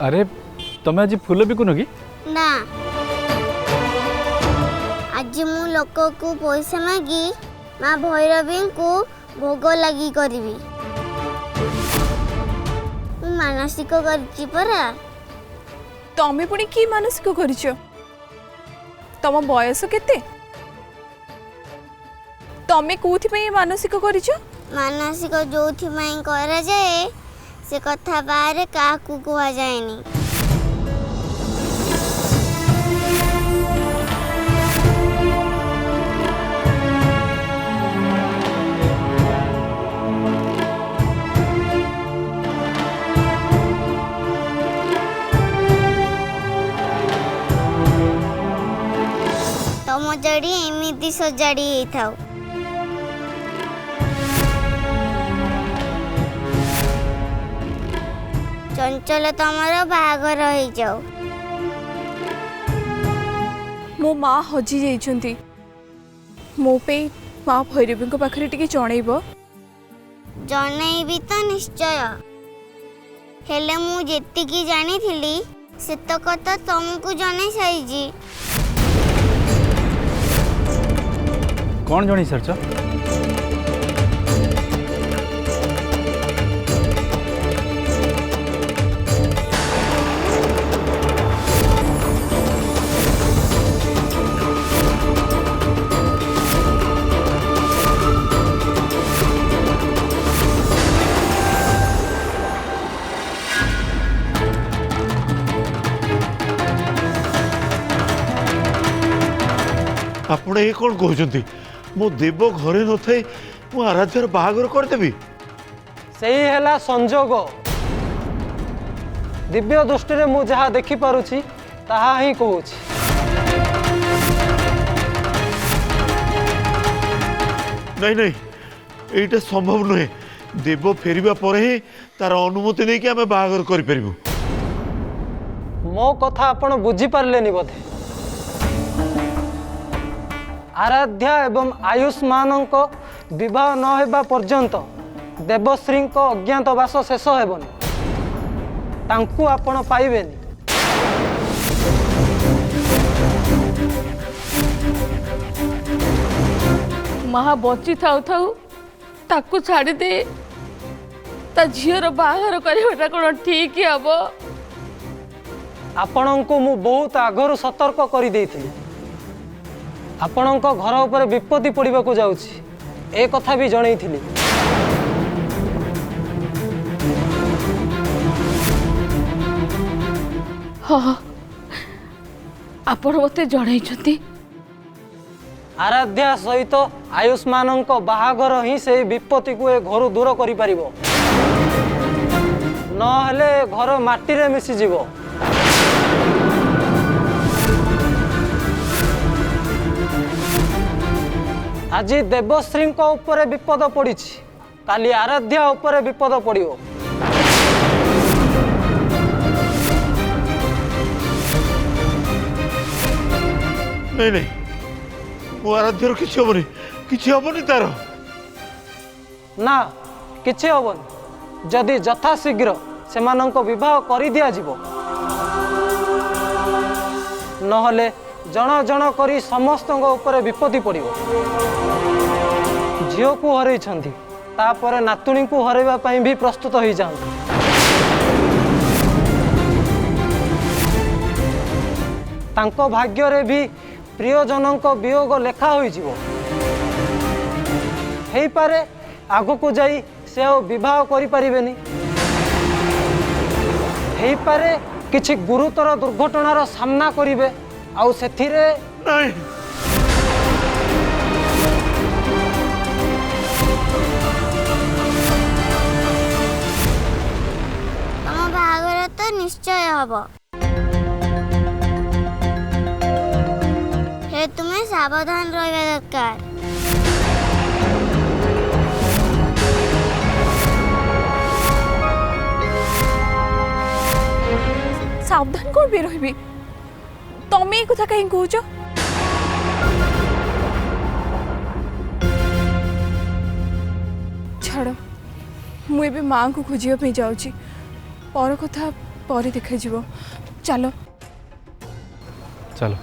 अरे तमे आज फूल बिकुन कि ना आज मु लोक को पैसा मागी माँ भैरवी को भोग लगी करी मानसिक करछि परा। तमे पुणी की मानसिक करिछ? तम बयस केते? तमे कोथि पे मानसिक करिछ? मानसिक जोथि माई करा जाए से कथा बाहर काकू कुआ जाएनी। तम जड़ी एमिति सजाड़ी थाउ। चंचल तमर बाहागर हो जाओ। मो माँ हजि जाइछंती मो पे माँ भैरवी को पाखरे टिके जणैबो। जनैबी तो निश्चय हेले मु जेतिकी जानी थिली सेतक तो तुमको जनै साइजी। कौन जणी सरच? आपण ये कौन कहते मो देव घरे न थे मु आराध्यार बाहागर करदेवी। सही है संजोग। दिव्य दृष्टि रे मु जहा देखि पारुछि ताहा ही कहूछि। नहीं नहीं एटा संभव नुहे। देव फेरिबा परे ही तार अनुमति नहीं कि आमे बाहागर करि परिबु। मो कथा आपण बुझी पारलेनी बोधे। आराध्या एवं आयुष्मान विवाह न हेबा पर्यंत देवश्री अज्ञातवास शेष हेबनी। तांकु आपण पाइबेनी। महा बची थाउ थाउ ताकू छाड़ी दे ता झीर बाहर करवाटा कौन ठीक हम? आपण को मु बहुत आगरू सतर्क कर देइथिली। आपणक घर उपर विपत्ति पड़वा को जाउछि ए कथा भी जनईथिली। हाँ आपण मते जनईछंती। आराध्या सहित आयुष्मान बाहागर ही से विपत्ति को ए घर दूर करि परिबो। नहेले घर माटी रे मिसी जीवो। आज देवश्री उपरे विपद पड़ी काली आराध्या उपरे विपद पड़ो। नहीं नहीं मो आराध्यार किछि हबनी तार ना किछि हबनी। जदि यथाशीघ्र सेमानंको विवाह करि दिया जिवो नहले जण जण करी समस्तଙ୍କ उपरे विपत्ति पड़ो। झील को हरई तापर नातुणी को हरैबा पई भी प्रस्तुत हो जाऊँ। तांको भाग्य रे भी प्रियजन वियोग लेखा हो पारे आगु को जाई से विवाह करि परिबेनी। हेई पारे किछि गुरुतर दुर्घटनार सामना करिवे आउ सेथिरे नहीं तम बाहागर तो निश्चय हब। हे तुम्हें सावधान रहिबा दरकार। सावधान कौन भी रही तमें ये कथा कहीं कह छाड़ मुझे माँ को खोजापी जाऊँगी पर कथा ପରେ ଦେଖାଯିବ। ଚାଲ। चलो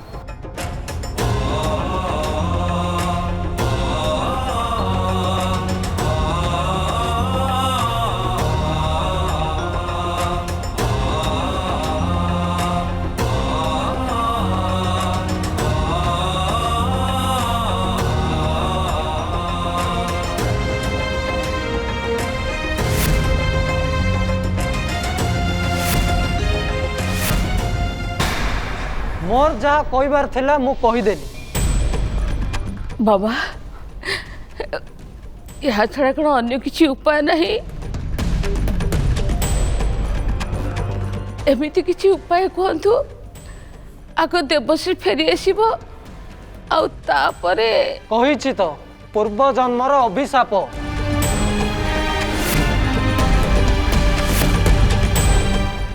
मोर जहाँ कहबार थिला मु कहीदेली। बाबा यहाँ छड़ा कौन अन्य किसी उपाय नहीं? एमिति किसी उपाय कहतु आग देवश्री फेरी आसब आउे कही तो पूर्व जन्मर अभिशाप।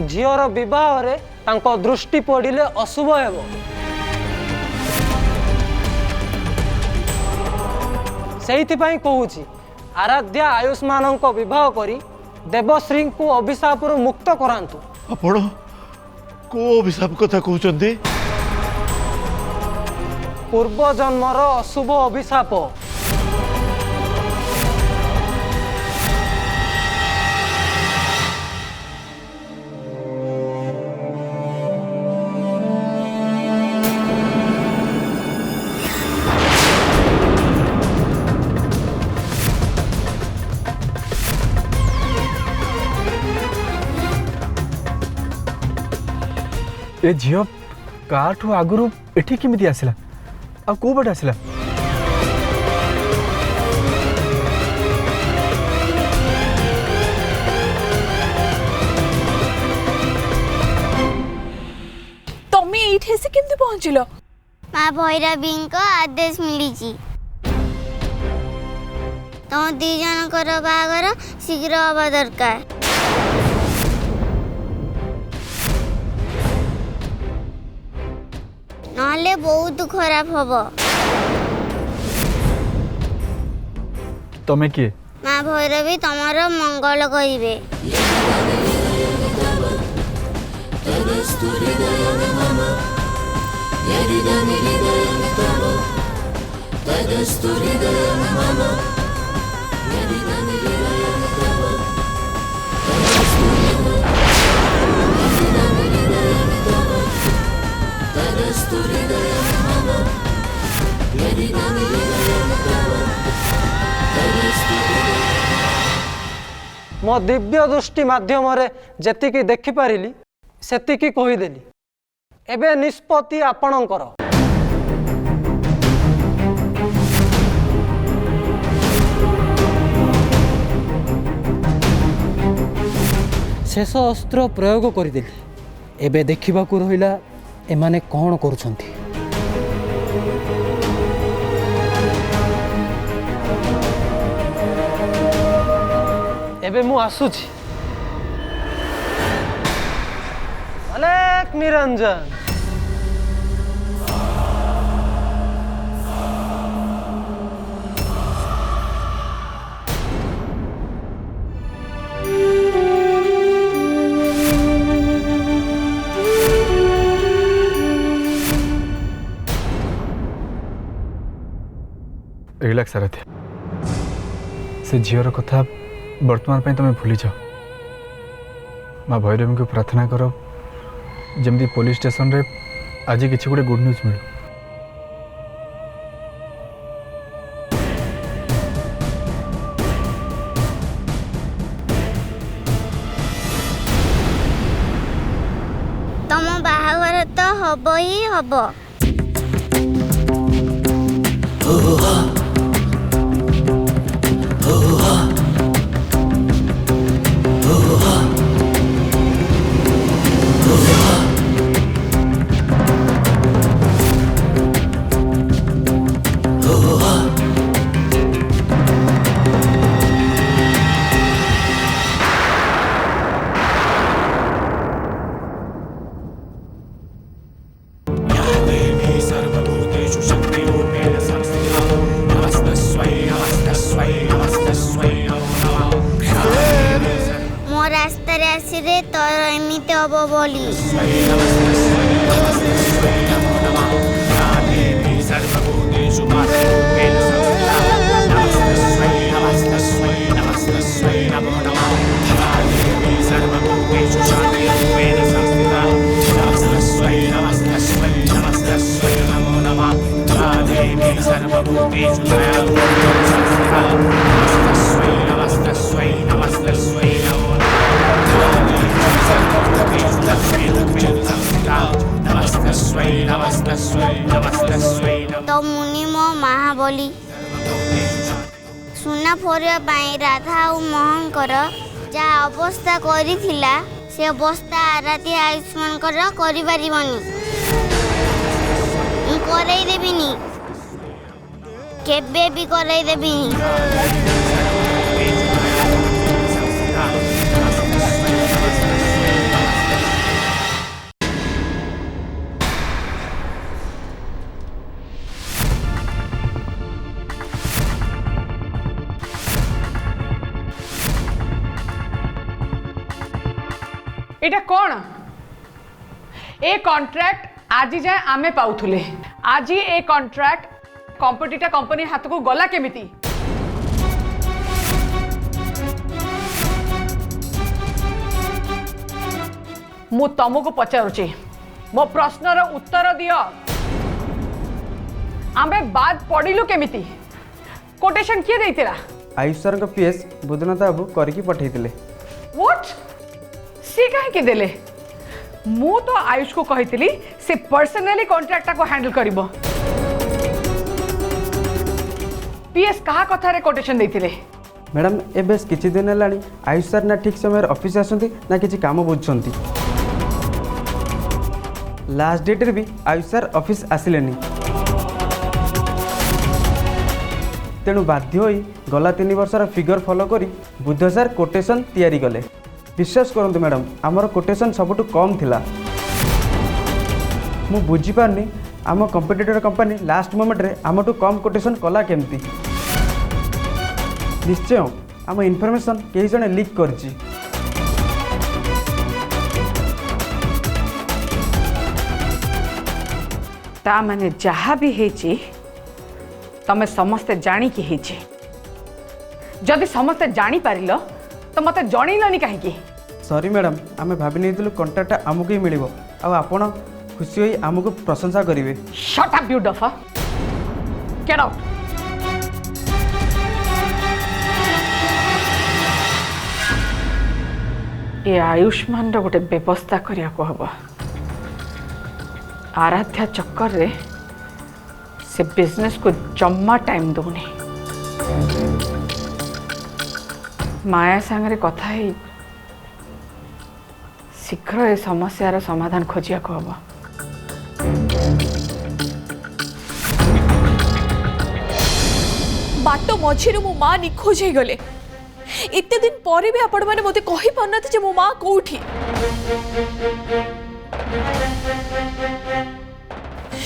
झीर विवाह तांको दृष्टि पड़िले अशुभ हेब। सेइथिपाई कहूची आराध्या आयुष्मान विवाह करी देवश्री को अभिशाप मुक्त करांतु। आपण को अभिशाप कथा कहउचंदी? पूर्व जन्मर अशुभ अभिशाप। ए झील काठू आगु एठी केमिति आसिला आ को बट आसिला? तमे एठी से केमती पहुंचिलो? माँ भैरवी को आदेश मिली तुम दी जनकर बाहागर शीघ्र हवा दरकार। नहले बहुत खराब हब। तमे किए? माँ भैरवी तमर मंगल करिवे। मो दिव्य दृष्टि माध्यम जेतिकी देखि पारिली सेतिकी कहीदेली। एबे निष्पत्ति आपणकर। शेष अस्त्र प्रयोग करदेली। एबे देखिबाकू रहिला एमाने कौन करुछंती। एबे मु आसुछि। अलेक निरंजन। रिलैक्स सारथी से झीर कथा वर्तमान पे तुम भूली जाओ। माँ भैरवी को प्रार्थना कर जमती पुलिस स्टेशन रे आज किसी गोटे गुड न्यूज मिलू। तुम बाहागर तो हब ही हब। सर्वभूतेषु शक्तिरूपेण संस्थिता रास्ता रे आसिरे तोर एमिते हबो बोली तो मुनि मो महाबली सुना फोरिया पाई राधा और मोहनकर जा अवस्था करिथिला से अवस्था आराती आयुष्मान करि परिबनी करई देबिनी केबे भी करई देबिनी एटा कौन ए कॉन्ट्रैक्ट आज जाए आमे पाउथुले आज ए कॉन्ट्रैक्ट कंपटीटा कंपनी हाथ को गला केमिति मु तुमको पचारुची मो प्रश्नर उत्तर दियो आमे बाद पड़िलु केमिति कोटेशन किए देइतिला आयुष सर का पीएस बुधनाथ बाबू करके पठेइतिले व्हाट सी कहीं के देले मु तो आयुष को कही से पर्सनली कॉन्ट्रैक्ट को हैंडल करिबो पीएस कहा कथा रे कोटेशन देइतिले मैडम एबे किछि दिन हेलानी आयुष सर ना ठीक समय ऑफिस आसंती ना किछि काम बुझछंती लास्ट डेट रे भी आयुष सर ऑफिस आसिलेनी तेणु बाध्य होई गला 3 वर्षर फिगर फॉलो करी बुद्ध सर कोटेशन तैयारी कले विश्वास करंतु मैडम आमर कोटेशन सबुठु कम थिला मु बुझी पारनी आम कंपटीटर कंपनी लास्ट मोमेंट रे आमठु कम कोटेशन कला केमती निश्चय आम इनफॉरमेशन कई जने लीक करछि ता माने जहाँ भी हेची तमे समस्ते जानी कि हेची जदि समस्ते जानी पारिलो तो मते जणैलनी काहेकि सॉरी मैडम आम भाभी नहीं कंट्राक्ट आमको ही मिल आपण खुशी होई आमको प्रशंसा करेंगे shut up you duffer get out ये आयुष्मान रो गोटे व्यवस्था करिया को हबो आराध्या चक्कर रे से बिजनेस को जम्मा टाइम दौनी माया सांगरे कथा ही शीघ्र ए समस्यार समाधान खोजिया को हबो बाट मझिरे मो माँ निखोज हो गले एते दिन पर भी आपण माने मते कहि पारनाते जे मो माँ कोठी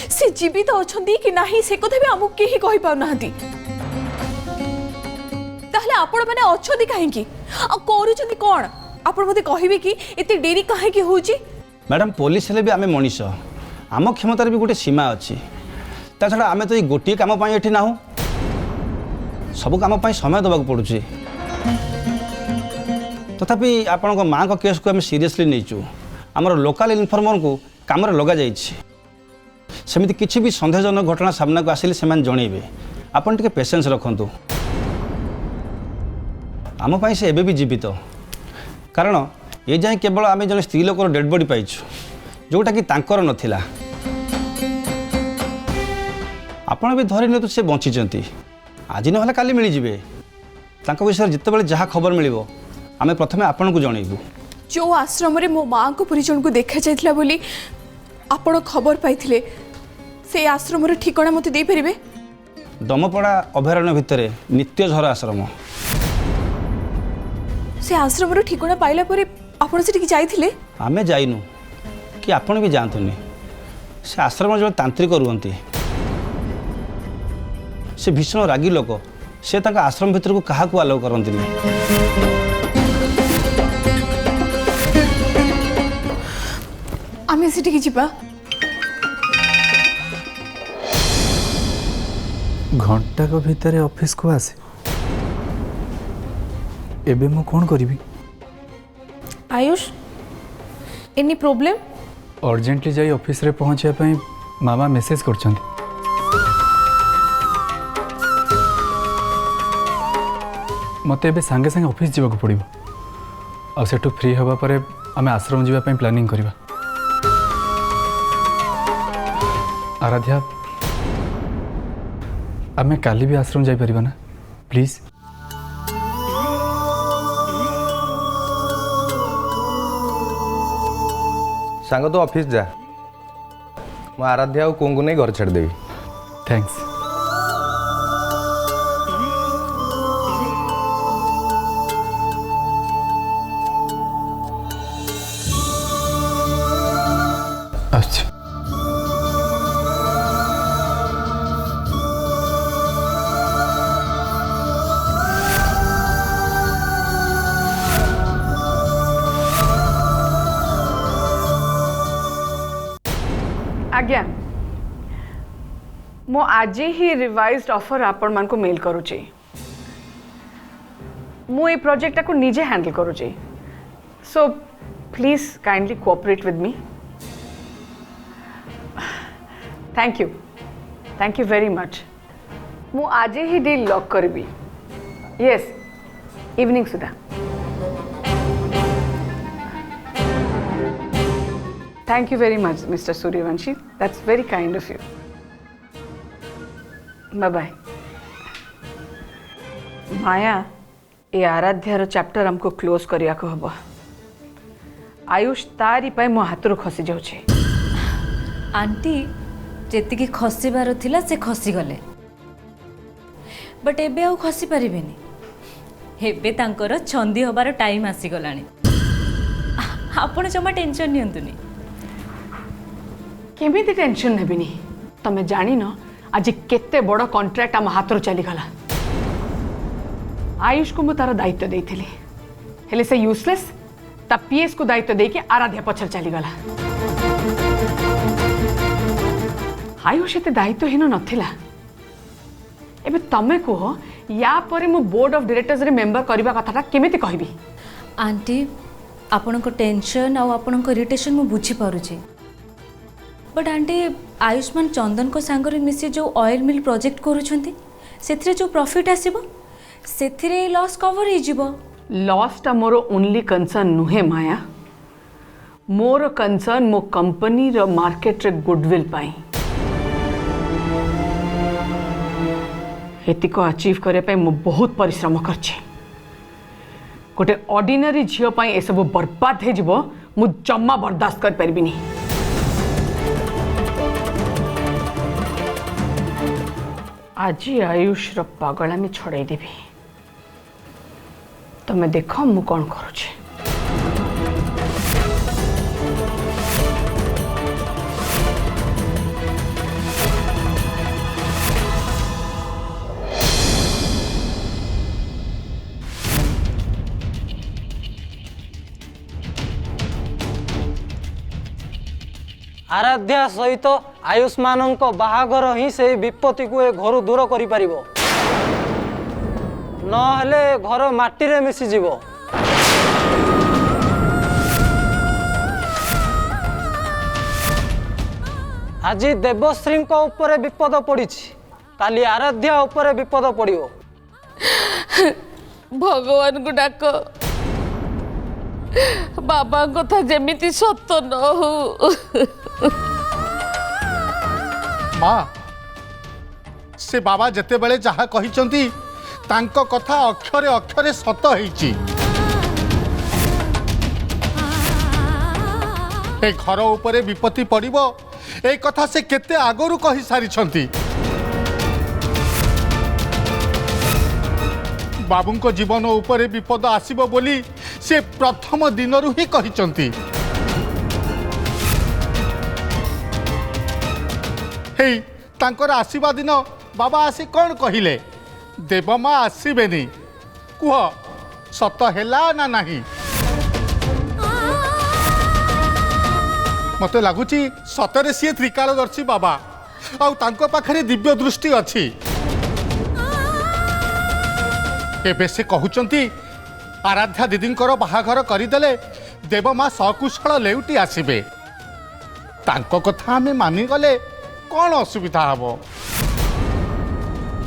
से जीवित अछंती कि नाही से कथा भी हमहु केही कहि पाउनाहंती ताहले आपण माने अछंती काहे की आ करूचंती कोन आपण मते कहिबे कि एते डेरी काहे की होउची मैडम पुलिस हेले भी आमे मनीष आम क्षमतार भी गोटे सीमा अच्छी ता छड़ा आमे तो ये गोटे काम पाई एठी नाहु सब काम पाई समय देबाक पड़ुची तथापि आपण माँ को केस को आम सीरियसली नहींचु आमर लोकल इनफॉर्मर को काम लगा जाइछि सेमिति किछि भी संदेहजनक घटना सामना को आसिले सेमान जणेबे आपण टिके पेशेंस रखंतु आम पाई से एबे भी जीवित कारण ये जाए केवल आम जन स्त्री लोकर डेड बॉडी पाइछु जोटा कि तांकर नथिला आपण भी धरि न तो से बंचिचंती आज न काली मिल जिवे तांको विषय जितेबाला जहाँ खबर मिलिबो आमे प्रथमे आपण को जणैबु जो आश्रम रे मो माँ को परिजन को देखा जाइतला बोली आपण खबर पाइथिले से आश्रम रे ठिकाना मते दे परिबे दमपड़ा अभयारण्य भितर नित्यझर आश्रम से आश्रम रे ठिकाना पाइला परे आपण से जाइथिले आमे जाइनु कि आपण भी जानतुनी से आश्रम जो तांत्रिक रुहंती से भीषण रागी लोक से आश्रम भितर को क्या अलाउ करती सेठी जिबा घंटा को भितर ऑफिस को आसे एबे मु कौन करिवि आयुष एनी प्रॉब्लम अर्जेंटली जाई ऑफिस रे पहुंचे पई मामा मेसेज करछंती मते एबे संगे संगे ऑफिस जीवा को पड़िबो आ सेटू फ्री हवा परे आमे आश्रम जीवा पई प्लानिंग करबा आराध्या आमे काली भी आश्रम जाई परिबा ना प्लीज सांग तो ऑफिस जा मु आराध्या और कोंगू नहीं घर छाड़ देवी थैंक्स अच्छा आज्ञा मो आज ही रिवाइज्ड ऑफर आपण मान को मेल करूची मो ए प्रोजेक्ट को निजे हैंडल करूची so please kindly cooperate with me thank you very much मु आज ही डील लॉक करबी yes evening Sudha Thank you very much, Mr. Suryavanshi. That's very kind of you. Bye-bye. माया ए आराध्यार चैप्टर हमको क्लोज करिया को हबो आयुष तारी पाई मो हाथ खसी जाउछे आंटी जेतिकी खसिबार थिला से खसी गले बट एबे आउ खसी परिबेनी एबे तांकर छंदी होबार टाइम आसी गलानी आपण जमा टेंशन नियंतुनी केमिति टेंशन नेबिनी तमे जानी न आज केते बड़ कॉन्ट्रैक्ट आम हाथ चली गला आयुष को मु तार दायित्व देइथिली हेले से यूजलेस ता पीएस को दायित्व दे के आराध्या पछर चली गला आयुष एते दायित्वहीन नथिला एबे तमे कह या परे मु बोर्ड ऑफ डायरेक्टर्स रे मेंबर करबा कथाटा केमिति कहबी आंटी आपण को टेंशन आ आपण को इरिटेशन मु बुझी पारुची बट आंटी आयुष्मान चंदन को सांगरे मिसी जो ऑयल मिल प्रोजेक्ट करूछंती सेथिरे जो प्रॉफिट आसीबो सेथिरे लॉस कवर ही जीवो लॉस टा मोर ओनली कंसर्न नुहे माया मोर कंसर्न मो कंपनी रो मार्केट रे गुडविल पाई हेती को अचीव करे पे मो बहुत परिश्रम करछे गोटे ऑर्डिनरी झियो पाई ए सब बर्बाद हे जीवो मु जम्मा बर्दाश्त कर परबिनी आज आयुष रो पागलामी छड़ाई देवी तमे देख मु कौन करुछे आराध्या सहित आयुष्मान बाहागर ही से विपत्ति को ए घर दूर करि परिबो नहले घर माटी रे मिसी जीवो आज देवश्री ऊपर विपद पड़ी काली आराध्या ऊपर विपद पड़ो भगवान को डाक बाबा कथा जेमिति सत्य न हो माँ से बाबा जेते बेले जहाँ कहिचंती तांको कथा अक्षरे अक्षरे सत होईची ए घर उपरे विपत्ति पड़िबो ए कथा से केते आगरू कहि सारिछंती बाबूंको जीवन उपरे विपद आसीबो बोली से प्रथम दिनरू ही कहिचंती हे तांकर आसीबा दिन बाबा आसी कौन कहिले देवमा आसीबेनी कुह सत हैला ना नाही मते लगुची सतरे सी त्रिकालदर्शी बाबा आउ तांको पाखरे दिव्य दृष्टि अच्छी एबे से कहउचंती आराध्या दीदींकर बाहाघर करदेले देवमा सकुशल लेउटी आसबे तांको कथा आमे मानिगले कौन असुविधा हबो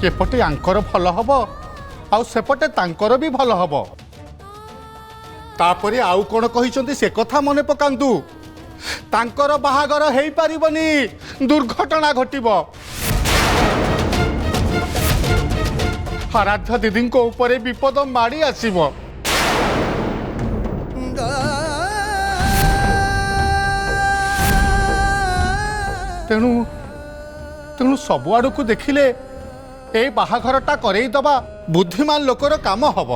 एपटे आंकर भल हबो आउ सेपटे तांकर भी भल हबो तापरे आउ कोन कहिचंती से कथा मने पकांतु तांकर बाहाघर हेई पारिबनी दुर्घटना घटिबो आराध्य दीदी को ऊपर विपद माड़ी आसीबो तेणु तेणु सब आड़ को देखिले ए बाहाघरटा करई दबा बुद्धिमान लोकर काम हब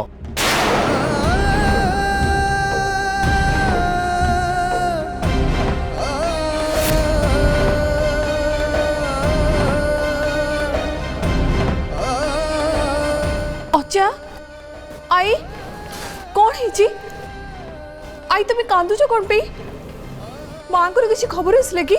अचा आई कौन है आई तुम्हें कांदुच कौन पे माँ को किसी खबर आसले कि